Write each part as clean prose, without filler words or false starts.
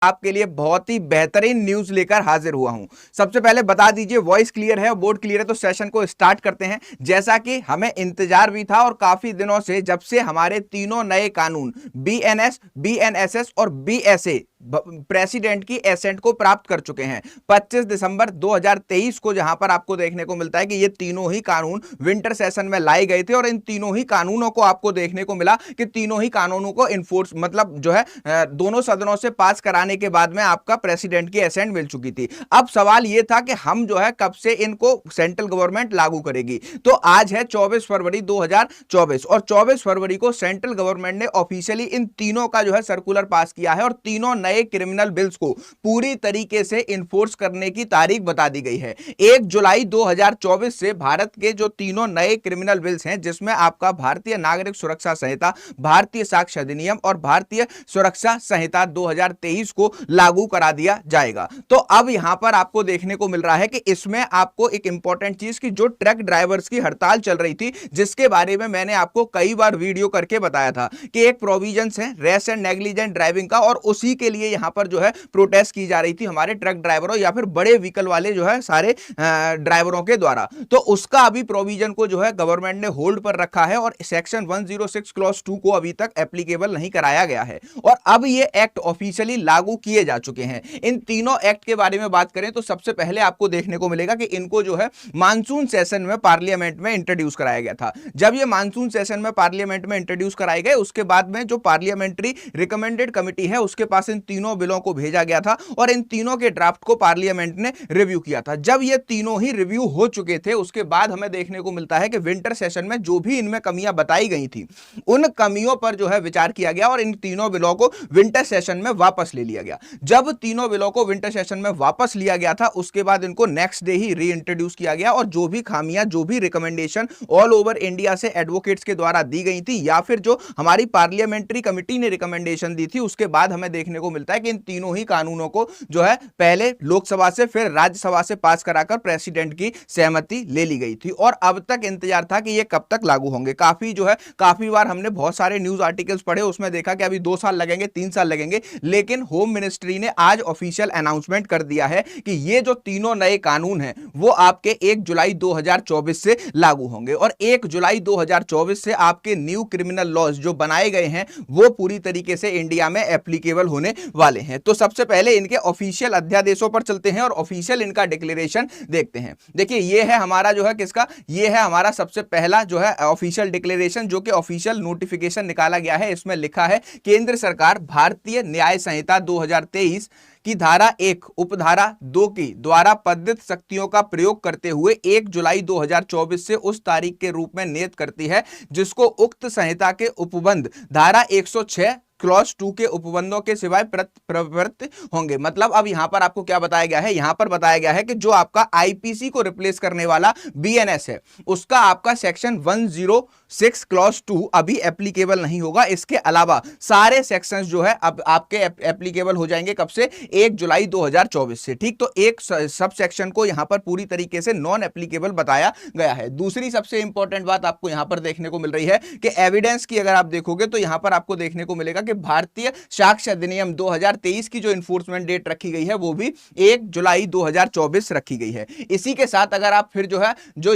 आपके लिए बहुत ही बेहतरीन न्यूज लेकर हाजिर हुआ हूं। सबसे पहले बता दीजिए वॉइस क्लियर है और बोर्ड क्लियर है, तो सेशन को स्टार्ट करते हैं। जैसा कि हमें इंतजार भी था और काफी दिनों से, जब से हमारे तीनों नए कानून बीएनएस, बीएनएसएस और बीएसए प्रेसिडेंट की एसेंट को प्राप्त कर चुके हैं 25 दिसंबर 2023 को, जहां पर आपको देखने को मिलता है कि ये तीनों ही कानून विंटर सेशन में लाए गए थे और इन तीनों ही कानूनों को आपको देखने को मिला कि तीनों ही कानूनों को इन्फोर्स मतलब जो है दोनों सदनों से पास कराने के बाद में आपका प्रेसिडेंट की एसेंट मिल चुकी थी। अब सवाल यह था कि हम जो है कब से इनको सेंट्रल गवर्नमेंट लागू करेगी। तो आज है 24 फरवरी 2024 और 24 फरवरी को सेंट्रल गवर्नमेंट ने ऑफिशियली इन तीनों का जो है सर्कुलर पास किया है और तीनों नए क्रिमिनल बिल्स को पूरी तरीके से इन्फोर्स करने की तारीख बता दी गई है। 1 जुलाई 2024 से भारत के जो तीनों नए क्रिमिनल बिल्स हैं, जिसमें आपका भारतीय नागरिक सुरक्षा संहिता, भारतीय साक्ष्य अधिनियम और भारतीय सुरक्षा संहिता 2023 को लागू करा दिया जाएगा। तो अब यहां पर आपको देखने को मिल रहा है कि इसमें आपको एक इंपॉर्टेंट चीज की जो ट्रक ड्राइवर्स की हड़ताल चल रही थी, जिसके बारे में मैंने आपको कई बार वीडियो करके बताया था कि एक प्रोविजंस है रेस एंड नेग्लिजेंट ड्राइविंग का, और उसी के लिए यहां पर जो है प्रोटेस्ट की जा रही थी हमारे ट्रक ड्राइवरों या फिर बड़े व्हीकल वाले जो है सारे ड्राइवरों के द्वारा। तो उसका अभी प्रोविजन को जो है गवर्नमेंट ने होल्ड पर रखा है और सेक्शन 106 क्लॉज 2 को अभी तक एप्लीकेबल नहीं कराया गया है और अब ये एक्ट ऑफिशियली लागू किए जा चुके हैं। इन तीनों एक्ट के बारे में बात करें तो सबसे पहले आपको देखने को मिलेगा कि इनको जो है मानसून सेशन में पार्लियामेंट में इंट्रोड्यूस कराया गया था। जब ये मानसून सेशन में पार्लियामेंट में इंट्रोड्यूस कराए गए, उसके बाद में जो पार्लियामेंट्री रिकमेंडेड कमेटी है उसके पास इन तीनों बिलों को भेजा गया था और इन तीनों के ड्राफ्ट को पार्लियामेंट ने रिव्यू किया था। जब ये तीनों ही रिव्यू हो चुके थे, उसके बाद हमें देखने को मिलता है कि विंटर सेशन में जो भी इनमें कमियां बताई गई थी, उन कमियों पर जो है विचार किया गया और इन तीनों बिलों को विंटर सेशन में वापस ले लिया गया। जब तीनों बिलों को विंटर सेशन में वापस लिया गया था, उसके बाद इनको नेक्स्ट डे ही री इंट्रोड्यूस किया गया और जो भी खामियां, जो भी रिकमेंडेशन ऑल ओवर इंडिया से एडवोकेट्स के द्वारा दी गई थी या फिर जो हमारी पार्लियामेंट्री कमेटी ने रिकमेंडेशन दी थी, उसके बाद हमें देखने को मिलता है कि इन तीनों ही कानूनों को जो है पहले लोकसभा से फिर राज्यसभा से पास कराकर प्रेसिडेंट की सहमति ले ली गई थी और अब तक इंतजार था कि ये कब तक लागू होंगे। काफी बार हमने बहुत सारे न्यूज आर्टिकल्स पढ़े, उसमें देखा कि अभी 2 साल लगेंगे, 3 साल लगेंगे, लेकिन होम मिनिस्ट्री ने आज ऑफिशियल अनाउंसमेंट कर दिया है कि ये जो तीनों नए कानून हैं वो आपके 1 जुलाई 2024 से लागू होंगे और 1 जुलाई 2024 से आपके न्यू क्रिमिनल लॉज जो बनाए गए हैं वो पूरी तरीके से इंडिया में एप्लीकेबल होने वाले हैं। तो सबसे पहले इनके ऑफिशियल अध्यादेशों पर चलते हैं और ऑफिशियल इनका डिक्लेरेशन देखते हैं। देखिए ये है हमारा जो है किसका, ये है हमारा सबसे पहला जो है ऑफिशियल डिक्लेरेशन, जो कि ऑफिशियल नोटिफिकेशन निकाला गया है। इसमें लिखा है केंद्र सरकार भारतीय न्याय संहिता 2023 की धारा 1 उपधारा 2 की द्वारा पद्धित शक्तियों का प्रयोग करते हुए 1 जुलाई 2024 से उस तारीख के रूप में नियत करती है जिसको उक्त संहिता के उपबंध धारा 106 क्लॉज 2 के उपबंधों के सिवाय प्रवृत्त होंगे। मतलब अब यहां पर आपको क्या बताया गया है, यहां पर बताया गया है कि जो आपका आईपीसी को रिप्लेस करने वाला बीएनएस है, उसका आपका सेक्शन 106 क्लॉज 2 अभी एप्लीकेबल नहीं होगा। इसके अलावा सारे सेक्शंस जो है अब आपके एप्लीकेबल हो जाएंगे कब से, 1 जुलाई 2024 से। ठीक, तो एक सब सेक्शन को यहां पर पूरी तरीके से नॉन एप्लीकेबल बताया गया है। दूसरी सबसे इंपॉर्टेंट बात आपको यहां पर देखने को मिल रही है कि एविडेंस की अगर आप देखोगे तो यहां पर आपको देखने को मिलेगा कि भारतीय साक्ष्य अधिनियम 2023 की जो इन्फोर्समेंट डेट रखी गई है वो भी 1 जुलाई 2024 रखी गई है। इसी के साथ अगर आप फिर जो है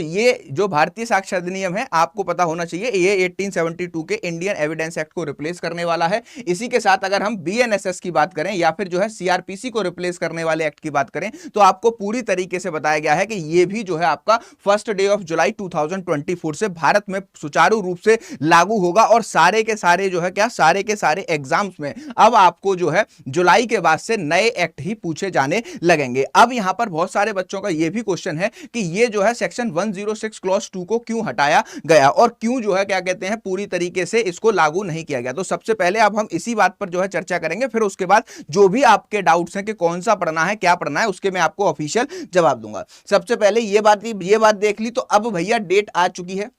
ये जो भारतीय साक्ष्य अधिनियम है, आपको पता होना चाहिए ये 1872 के इंडियन एविडेंस एक्ट को रिप्लेस करने वाला है। इसी के साथ अगर हम बीएनएसएस की बात करें या फिर जो है सीआरपीसी को रिप्लेस करने वाले एक्ट की बात करें तो आपको पूरी तरीके से बताया गया है कि ये भी जो है आपका 1 डे ऑफ जुलाई 2024 से भारत में सुचारू रूप से लागू होगा और सारे के सारे जो है क्या, सारे के सारे एग्जाम्स में अब आपको जो है जुलाई के बाद से नए एक्ट ही पूछे जाने लगेंगे। अब यहां पर बहुत सारे बच्चों का यह भी क्वेश्चन है कि ये जो है सेक्शन 106 क्लॉज 2 को क्यों हटाया गया और क्यों जो है क्या कहते हैं पूरी तरीके से इसको लागू नहीं किया गया। तो सबसे पहले अब हम इसी बात पर जो है चर्चा करेंगे, फिर उसके बाद जो भी आपके डाउट्स हैं कि कौन सा पढ़ना है, क्या पढ़ना है, उसके मैं आपको ऑफिशियल जवाब दूंगा। सबसे पहले ये बात देख ली, तो अब भैया डेट आ चुकी है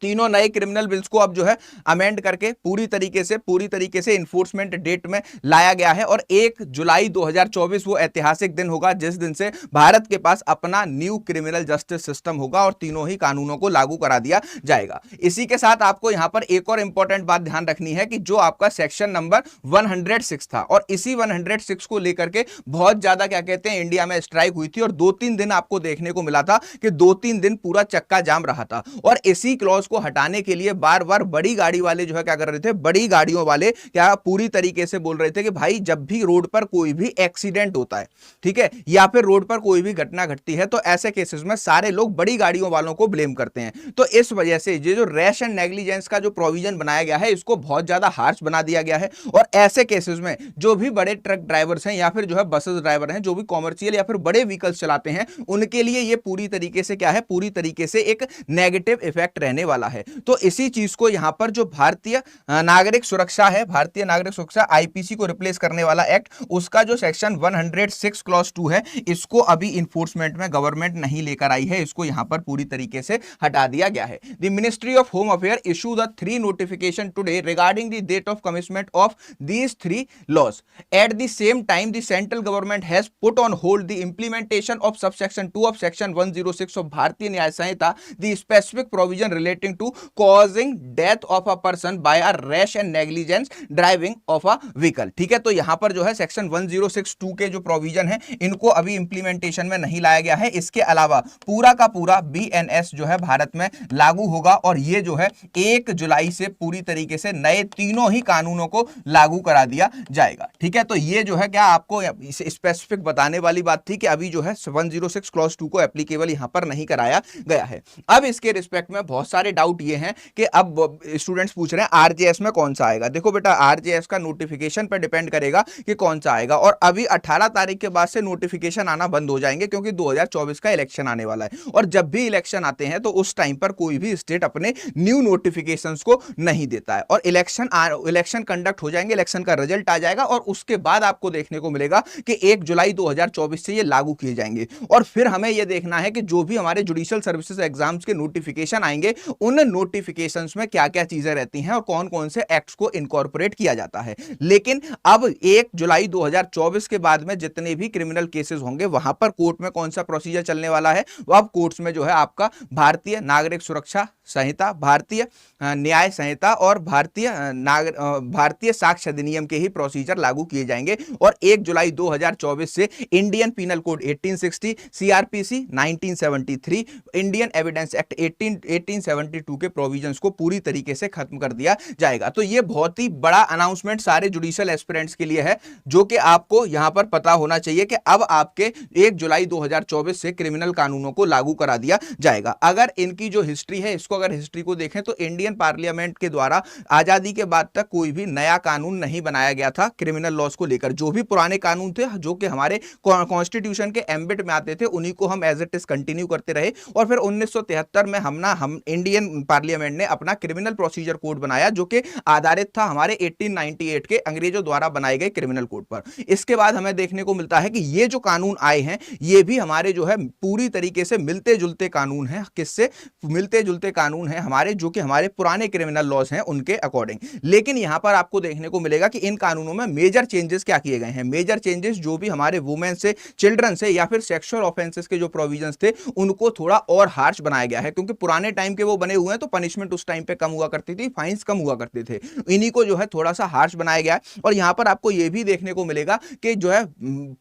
तीनों नए क्रिमिनल बिल्स को अब जो है अमेंड करके पूरी तरीके से इन्फोर्समेंट डेट में लाया गया है और 1 जुलाई 2024 वो ऐतिहासिक दिन होगा जिस दिन से भारत के पास अपना न्यू क्रिमिनल जस्टिस सिस्टम होगा और तीनों ही कानूनों को लागू करा दिया जाएगा। इसी के साथ आपको यहां पर एक और इंपॉर्टेंट बात ध्यान रखनी है कि जो आपका सेक्शन नंबर 106 था और इसी 106 को लेकर के बहुत ज्यादा क्या कहते हैं इंडिया में स्ट्राइक हुई थी और 2-3 दिन आपको देखने को मिला था कि 2-3 दिन पूरा चक्का जाम रहा था और इसी क्लॉज को हटाने के लिए बार बार बड़ी गाड़ी वाले जो है क्या कर रहे थे, बड़ी गाड़ियों वाले क्या पूरी तरीके से बोल रहे थे कि भाई जब भी रोड पर कोई भी एक्सीडेंट होता है, ठीक है, या फिर रोड पर कोई भी घटना घटती है तो ऐसे केसेस में सारे लोग बड़ी गाड़ियों वालों को ब्लेम करते हैं। तो इस वजह से ये जो रैश एंड नेग्लिजेंस का जो प्रोविजन बनाया गया है इसको बहुत ज्यादा हार्श बना दिया गया है और ऐसे केसेस में जो भी बड़े ट्रक ड्राइवर्स हैं या फिर जो है बसेस ड्राइवर हैं, जो भी कॉमर्शियल या फिर बड़े व्हीकल्स चलाते हैं, उनके लिए ये पूरी तरीके से क्या है, पूरी तरीके से एक नेगेटिव इफेक्ट रहने वाला है। तो इसी चीज को यहां पर जो भारतीय नागरिक सुरक्षा है, भारतीय नागरिक सुरक्षा आईपीसी को रिप्लेस करने वाला एक्ट, उसका जो सेक्शन 106 क्लॉज 2 है, इसको अभी इन्फोर्समेंट में गवर्नमेंट नहीं लेकर आई है, इसको यहां पर पूरी तरीके से हटा दिया गया है। The ministry of home affair issue the 3 notification today regarding the date of commitment of these 3 laws. At the same time, the central government has put on hold the implementation of subsection 2 of section 106 of Bharatiya Nyaya Sanhita, the specific provision relating to causing death of a person by a rash and negligence driving of a vehicle. ठीक है, तो यहां पर जो है section 1062 के जो provision है इनको अभी इंप्लीमेंटेशन में नहीं लाया गया है। इसके अलावा पूरा का पूरा BNS जो है भारत में लागू होगा और ये जो है 1 जुलाई से पूरी तरीके से नए तीनों ही कानूनों को लागू करा दिया जाएगा। ठीक है, तो ये जो है क्या आपको स्पेसिफिक बताने वाली बात थी कि अभी जो है 106 क्लॉज 2 को एप्लीकेबल यहां पर नहीं कराया गया है। अब इसके रिस्पेक्ट में बहुत सारे डाउट ये हैं कि अब स्टूडेंट्स पूछ रहे हैं आरजेएस में कौन सा आएगा। देखो बेटा, आरजेएस का नोटिफिकेशन पर डिपेंड करेगा कि कौन सा आएगा और अभी 18 तारीख के बाद से नोटिफिकेशन आना बंद हो जाएंगे क्योंकि 2024 का इलेक्शन आने वाला है और जब भी इलेक्शन आते हैं तो उस टाइम पर कोई भी स्टेट अपने न्यू नोटिफिकेशंस को नहीं देता है और इलेक्शन कंडक्ट हो जाएंगे, इलेक्शन का रिजल्ट आ जाएगा और उसके बाद आपको देखने को मिलेगा कि 1 जुलाई 2024 से ये लागू किए जाएंगे और फिर हमें यह देखना है कि जो भी हमारे जुडिशियल सर्विसेज एग्जाम्स के नोटिफिकेशन आएंगे उन नोटिफिकेशंस में क्या क्या चीजें रहती हैं और कौन कौन से एक्ट्स को इनकॉर्पोरेट किया जाता है। लेकिन अब 1 जुलाई 2024 के बाद में जितने भी क्रिमिनल केसेस होंगे वहां पर कोर्ट में कौन सा प्रोसीजर चलने वाला है, वो अब कोर्ट्स में जो है आपका भारतीय नागरिक सुरक्षा संहिता, भारतीय न्याय संहिता और भारतीय साक्ष्य अधिनियम के ही प्रोसीजर लागू किए जाएंगे और 1 जुलाई 2024 से Indian penal code 1860, CrPC 1973, Indian evidence act 1872 के प्रोविजंस को पूरी तरीके से खत्म कर दिया जाएगा। तो यह बहुत ही बड़ा अनाउंसमेंट सारे जुडिशियल एस्पिरेंट्स के लिए है जो कि आपको यहां पर पता होना चाहिए कि अब आपके 1 जुलाई 2024 से क्रिमिनल कानूनों को लागू करा दिया जाएगा। अगर इनकी जो हिस्ट्री है, इसको अगर हिस्ट्री को देखें तो इंडियन पार्लियामेंट के द्वारा आजादी के बाद तक कोई भी नया कानून नहीं बनाया गया था क्रिमिनल लॉस को लेकर। जो भी पुराने कानून थे जो कि हमारे कॉन्स्टिट्यूशन के एम्बिट में आते थे उन्हीं को हम एज इट इज कंटिन्यू करते रहे और फिर 1973 में हम इंडियन पार्लियामेंट ने अपना क्रिमिनल प्रोसीजर कोड बनाया जो कि आधारित था हमारे 1898 के अंग्रेजों द्वारा बनाए गए क्रिमिनल कोड पर। इसके बाद हमें देखने को मिलता है कि ये जो कानून आए हैं ये भी हमारे जो है पूरी तरीके से मिलते जुलते कानून हैं। किससे मिलते जुलते कानून हैं हमारे, जो कि हमारे पुराने क्रिमिनल लॉज हैं उनके अकॉर्डिंग। लेकिन यहां पर आपको देखने को मिलेगा कि इन कानूनों में मेजर चेंजेस क्या किए गए हैं। मेजर चेंजेस जो भी हमारे वुमेन से, चिल्ड्रन से या फिर सेक्सुअल ऑफेंसेस के जो प्रोविजंस थे उनको थोड़ा और हार्श बनाया गया है क्योंकि पुराने टाइम के वो बने हुए हैं तो पनिशमेंट उस टाइम पे कम हुआ करती थी, फाइन्स कम हुआ करते थे। इन्हीं को जो है थोड़ा सा हार्श बनाया गया है और यहां पर आपको यह भी देखने को मिलेगा कि जो है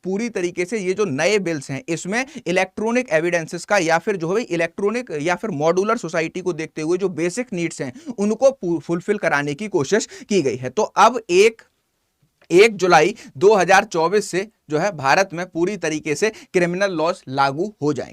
पूरी तरीके से ये जो नए बिल्स हैं इसमें इलेक्ट्रॉनिक एविडेंसेस का या फिर जो है इलेक्ट्रॉनिक या फिर मॉड्यूलर सोसाइटी को देखते हुए जो बेसिक नीड्स हैं उनको फुलफिल कराने की कोशिश की गई है। तो अब 1 जुलाई 2024 से जो है भारत में पूरी तरीके से क्रिमिनल लॉज लागू हो जाएंगे।